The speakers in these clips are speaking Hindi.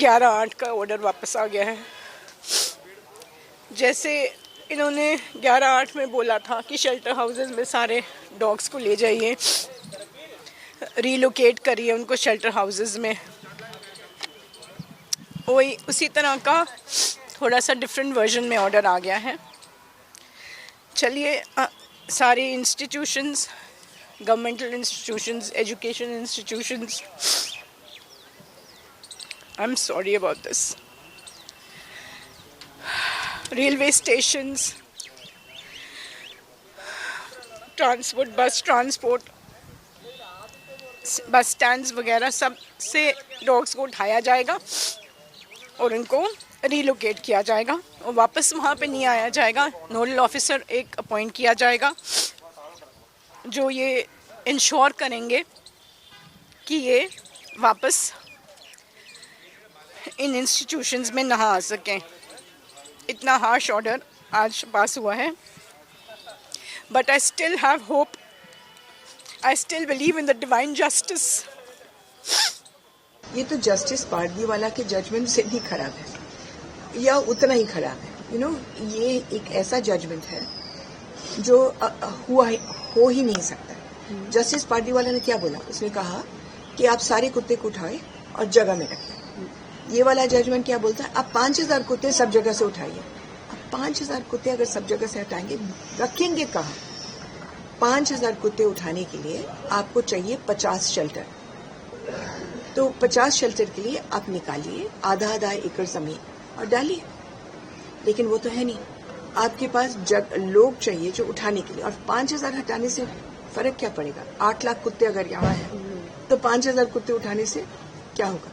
11/8 का ऑर्डर वापस आ गया है। जैसे इन्होंने 11/8 में बोला था कि शेल्टर हाउसेस में सारे डॉग्स को ले जाइए, रीलोकेट करिए उनको शेल्टर हाउसेस में, वही उसी तरह का थोड़ा सा डिफरेंट वर्जन में ऑर्डर आ गया है। चलिए, सारी institutions, governmental institutions, education institutions, I am sorry about this, railway stations, transport, बस ट्रांसपोर्ट, बस स्टैंड्स वगैरह सब से डॉग्स को उठाया जाएगा और उनको रीलोकेट किया जाएगा और वापस वहाँ पे नहीं आया जाएगा। नोडल ऑफिसर एक अपॉइंट किया जाएगा जो ये इंश्योर करेंगे कि ये वापस इन इंस्टीट्यूशंस में ना आ सकें। इतना हार्श ऑर्डर आज पास हुआ है, but I still have hope, I still believe in the divine justice. ये तो जस्टिस पारदीवाला के जजमेंट से भी खराब है या उतना ही खराब है। ये एक ऐसा जजमेंट है जो हो ही नहीं सकता। जस्टिस पारदीवाला ने क्या बोला? उसने कहा कि आप सारे कुत्ते को उठाए और जगह में रखें। ये वाला जजमेंट क्या बोलता है? आप 5000 कुत्ते सब जगह से उठाइए। अब 5000 कुत्ते अगर सब जगह से हटाएंगे, रखेंगे कहाँ? 5000 कुत्ते उठाने के लिए आपको चाहिए 50 शेल्टर। तो 50 शेल्टर के लिए आप निकालिए आधा एकड़ जमीन और डालिए, लेकिन वो तो है नहीं। आपके पास लोग चाहिए जो उठाने के लिए, और 5000 हटाने से फर्क क्या पड़ेगा? 8 लाख कुत्ते अगर यहाँ है तो 5000 कुत्ते उठाने से क्या होगा?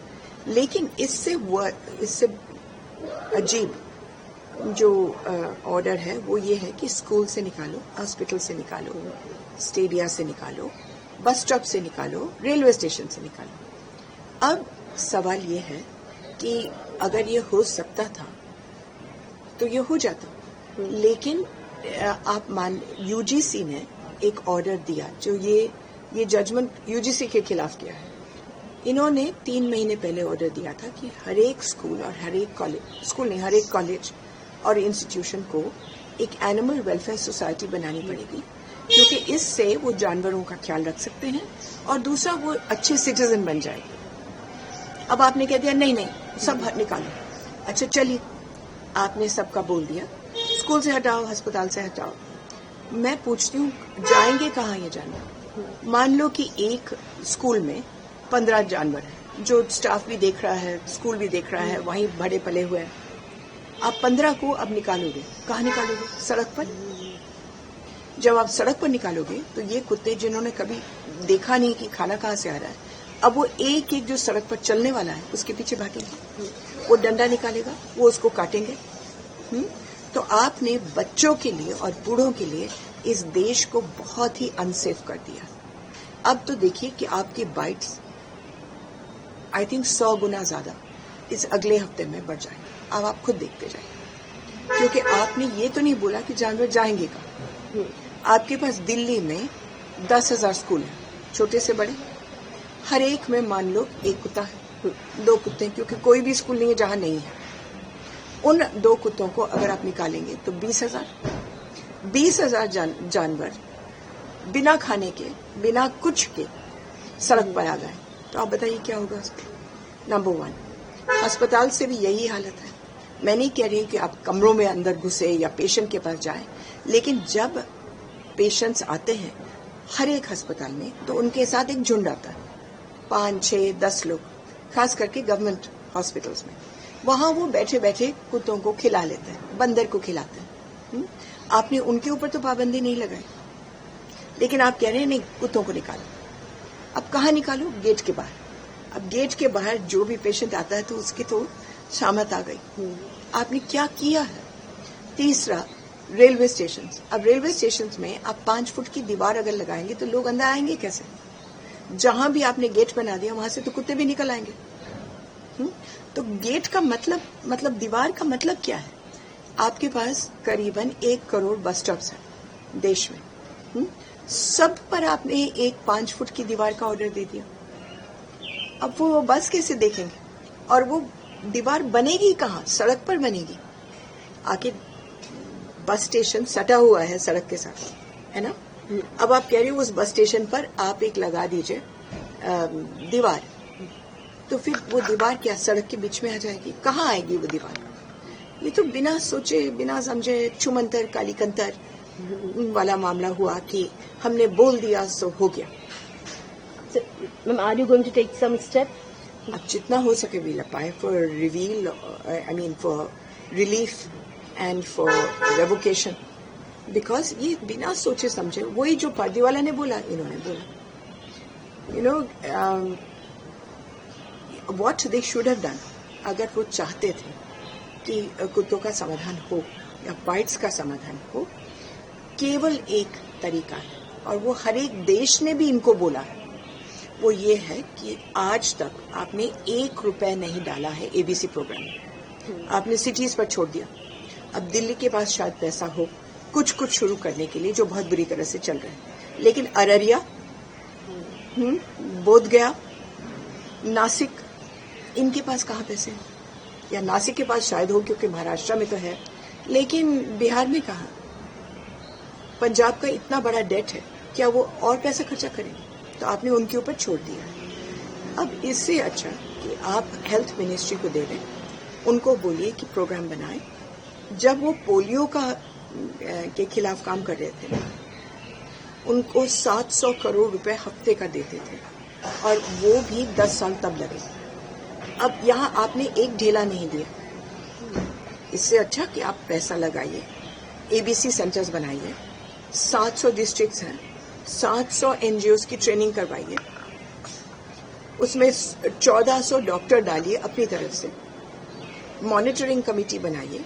लेकिन इससे अजीब जो ऑर्डर है वो ये है कि स्कूल से निकालो, हॉस्पिटल से निकालो, स्टेडिया से निकालो, बस स्टॉप से निकालो, रेलवे स्टेशन से निकालो। अब सवाल ये है कि अगर ये हो सकता था तो ये हो जाता, लेकिन आप यूजीसी ने एक ऑर्डर दिया जो ये जजमेंट यूजीसी के खिलाफ किया है। इन्होंने 3 महीने पहले ऑर्डर दिया था कि हर एक स्कूल और हर एक कॉलेज और इंस्टीट्यूशन को एक एनिमल वेलफेयर सोसाइटी बनानी पड़ेगी, क्योंकि इससे वो जानवरों का ख्याल रख सकते हैं और दूसरा वो अच्छे सिटीजन बन जाएंगे। अब आपने कह दिया नहीं सब निकालो। अच्छा चलिए, आपने सबका बोल दिया, स्कूल से हटाओ, अस्पताल से हटाओ। मैं पूछती हूँ जाएंगे कहाँ ये जानवर? मान लो कि एक स्कूल में 15 जानवर है, जो स्टाफ भी देख रहा है, स्कूल भी देख रहा है, वहीं बड़े पले हुए हैं। आप 15 को अब निकालोगे, कहाँ निकालोगे? सड़क पर। जब आप सड़क पर निकालोगे तो ये कुत्ते जिन्होंने कभी देखा नहीं कि खाना कहाँ से आ रहा है, अब वो एक जो सड़क पर चलने वाला है उसके पीछे भागेंगे, वो डंडा निकालेगा, वो उसको काटेंगे। तो आपने बच्चों के लिए और बूढ़ों के लिए इस देश को बहुत ही अनसेफ कर दिया। अब तो देखिए कि आपकी बाइट्स आई थिंक 100 गुना ज्यादा इस अगले हफ्ते में बढ़ जाएंगे। अब आप खुद देखते जाइए, क्योंकि आपने ये तो नहीं बोला कि जानवर जाएंगे कहाँ। आपके पास दिल्ली में 10,000 स्कूल हैं, छोटे से बड़े, हर एक में मान लो एक कुत्ता है, 2 कुत्ते हैं, क्योंकि कोई भी स्कूल नहीं है जहां नहीं है। उन 2 कुत्तों को अगर आप निकालेंगे तो 20,000 जानवर बिना खाने के, बिना कुछ के सड़क पर आ गए, तो आप बताइए क्या होगा? नंबर 1, अस्पताल से भी यही हालत है। मैं नहीं कह रही कि आप कमरों में अंदर घुसे या पेशेंट के पास जाएं, लेकिन जब पेशेंट्स आते हैं हर एक अस्पताल में तो उनके साथ एक झुंड आता है, 5, 6, 10 लोग, खास करके गवर्नमेंट हॉस्पिटल्स में। वहां वो बैठे बैठे कुत्तों को खिला लेते हैं, बंदर को खिलाते हैं। आपने उनके ऊपर तो पाबंदी नहीं लगाई, लेकिन आप कह रहे हैं नहीं, कुत्तों को निकालो। अब कहाँ निकालो? गेट के बाहर। अब गेट के बाहर जो भी पेशेंट आता है तो उसकी तो शामत आ गई। आपने क्या किया है? तीसरा, रेलवे स्टेशन। अब रेलवे स्टेशन में आप 5 फुट की दीवार अगर लगाएंगे तो लोग अंदर आएंगे कैसे? जहां भी आपने गेट बना दिया वहां से तो कुत्ते भी निकल आएंगे। तो गेट का मतलब दीवार का मतलब क्या है? आपके पास करीबन 1 करोड़ बस स्टॉप्स हैं देश में। सब पर आपने एक 5 फुट की दीवार का ऑर्डर दे दिया। अब वो बस कैसे देखेंगे? और वो दीवार बनेगी कहाँ? सड़क पर बनेगी। आके बस स्टेशन सटा हुआ है सड़क के साथ, है ना? अब आप कह रहे हो उस बस स्टेशन पर आप एक लगा दीजिए दीवार, तो फिर वो दीवार क्या सड़क के बीच में आ जाएगी? कहाँ आएगी वो दीवार? ये तो बिना सोचे बिना समझे छुमंतर कालीकंतर वाला मामला हुआ कि हमने बोल दिया सो हो गया। Ma'am, are you going to take some step? अब जितना हो सके will apply for reveal, I mean for relief and for revocation, because ये बिना सोचे समझे वही जो पार्टीवाला ने बोला इन्होंने बोला। You know what they should have done, अगर वो चाहते थे कि कुत्तों का समाधान हो या बाइट्स का समाधान हो, केवल एक तरीका है और वो हर एक देश ने भी इनको बोला है, वो ये है कि आज तक आपने 1 रुपए नहीं डाला है एबीसी प्रोग्राम में, आपने सिटीज पर छोड़ दिया। अब दिल्ली के पास शायद पैसा हो कुछ कुछ शुरू करने के लिए जो बहुत बुरी तरह से चल रहा है, लेकिन अररिया, बोधगया, नासिक, इनके पास कहाँ पैसे हैं? या नासिक के पास शायद हो क्योंकि महाराष्ट्र में तो है, लेकिन बिहार में कहाँ? पंजाब का इतना बड़ा डेट है, क्या वो और पैसा खर्चा करेंगे? तो आपने उनके ऊपर छोड़ दिया। अब इससे अच्छा कि आप हेल्थ मिनिस्ट्री को दे दें, उनको बोलिए कि प्रोग्राम बनाए। जब वो पोलियो के खिलाफ काम कर रहे थे, उनको 700 करोड़ रुपए हफ्ते का देते थे और वो भी 10 साल तब लगे। अब यहाँ आपने एक ढेला नहीं दिया। इससे अच्छा कि आप पैसा लगाइए, एबीसी सेंटर्स बनाइए, 700 डिस्ट्रिक्ट्स हैं, 700 एनजीओज की ट्रेनिंग करवाइए, उसमें 1400 डॉक्टर डालिए अपनी तरफ से, मॉनिटरिंग कमेटी बनाइए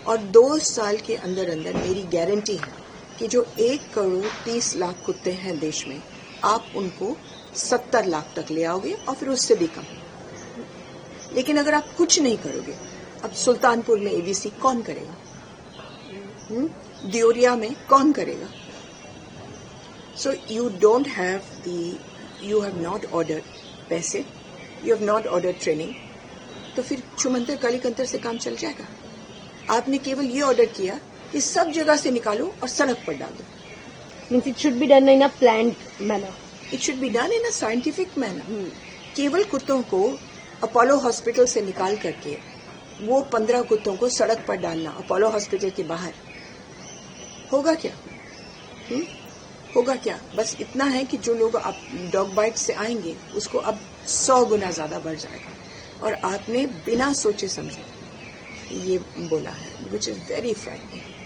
और 2 साल के अंदर अंदर मेरी गारंटी है कि जो 1 करोड़ 30 लाख कुत्ते हैं देश में, आप उनको 70 लाख तक ले आओगे और फिर उससे भी कम। लेकिन अगर आप कुछ नहीं करोगे, अब सुल्तानपुर में एबीसी कौन करेगा? दियोरिया में कौन करेगा? So you don't have you have not order पैसे, you have not order training, तो फिर छुमंतर कालीकंतर से काम चल जाएगा? आपने केवल ये ऑर्डर किया कि सब जगह से निकालो और सड़क पर डाल दो। Means it should be done in a planned manner, it should be done in a scientific manner. केवल कुत्तों को अपोलो हॉस्पिटल से निकाल करके वो 15 कुत्तों को सड़क पर डालना अपोलो हॉस्पिटल के बाहर, होगा क्या? होगा क्या? बस इतना है कि जो लोग अब डॉग बाइट से आएंगे उसको अब 100 गुना ज्यादा बढ़ जाएगा। और आपने बिना सोचे समझे ये बोला है, विच इज वेरी फ्राइटनिंग।